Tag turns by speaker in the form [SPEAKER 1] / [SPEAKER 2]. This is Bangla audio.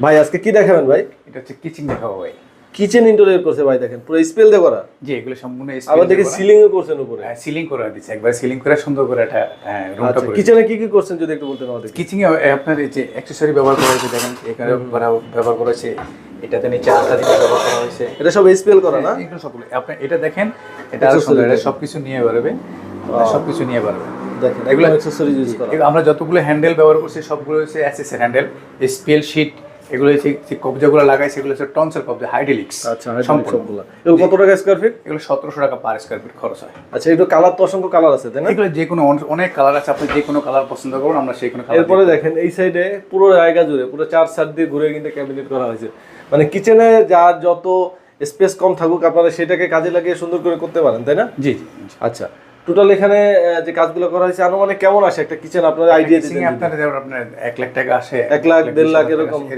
[SPEAKER 1] ভাই আজকে কি দেখাবেন ভাই?
[SPEAKER 2] এটা হচ্ছে কিচেন দেখাবো ভাই।
[SPEAKER 1] কিচেন ইন্টেরিয়র করছে ভাই, দেখেন পুরো স্পেল দিয়ে করা।
[SPEAKER 2] জি, এগুলো সম্পূর্ণ
[SPEAKER 1] আবার দেখি সিলিং ও করছেন উপরে।
[SPEAKER 2] হ্যাঁ, সিলিং করে দিচ্ছে একবার, সিলিং করে সুন্দর করে একটা রুমটা
[SPEAKER 1] আচ্ছা,
[SPEAKER 2] করে।
[SPEAKER 1] কিচেনে কি কি করছেন যদি একটু বলতেন আমাদের।
[SPEAKER 2] কিচেনে আপনার এই যে অ্যাকসেসরি ব্যবহার করা হয়েছে, দেখেন এখানে ব্যবহার করা হয়েছে, এটাতে নিচে আটা দিয়ে ব্যবহার করা হয়েছে।
[SPEAKER 1] এটা সব স্পেল করা না?
[SPEAKER 2] এগুলো সবগুলো আপনি এটা দেখেন, এটা আরো সুন্দর, এটা সবকিছু নিয়ে বেরোবে, সবকিছু নিয়ে বেরোবে।
[SPEAKER 1] দেখেন এগুলো অ্যাকসেসরিজ ইউজ করা।
[SPEAKER 2] আমরা যতগুলো হ্যান্ডেল ব্যবহার করছি সবগুলো হচ্ছে এসএস এর হ্যান্ডেল, স্পেল শীট, এগুলো হচ্ছে যে কবজাগুলো লাগাই সেগুলো হচ্ছে টনসেল কবজা হাইড্রোলিক্স।
[SPEAKER 1] আচ্ছা, সবগুলো। এগুলো কত টাকা স্কয়ার ফিট?
[SPEAKER 2] এগুলো 1700 টাকা পার স্কয়ার ফিট খরচ হয়।
[SPEAKER 1] আচ্ছা, এগুলো কালার তো অসংখ্য কালার আছে তাই না?
[SPEAKER 2] এগুলো যে কোনো অনেক কালার আছে, আপনি যে কোনো কালার পছন্দ করুন, আমরা সেই কোনো কালার।
[SPEAKER 1] এরপরে দেখেন এই সাইডে পুরো জায়গা জুড়ে পুরো 4 সাইড দিয়ে ঘুরে কিন্তু ক্যাবিনেট করা হয়েছে। মানে কিচেনে যার যত স্পেস কম থাকুক আপনারা সেটাকে কাজে লাগিয়ে সুন্দর করে করতে পারেন তাই না?
[SPEAKER 2] জি।
[SPEAKER 1] আচ্ছা, টোটাল এখানে যে কাজগুলো করা হয়েছে আনুমানিক কেমন আসে একটা কিচেন আপনার আইডিয়া দিতে?
[SPEAKER 2] আপনার 1 লাখ টাকা আসে,
[SPEAKER 1] 1 লাখ 1.5 লাখ এরকম।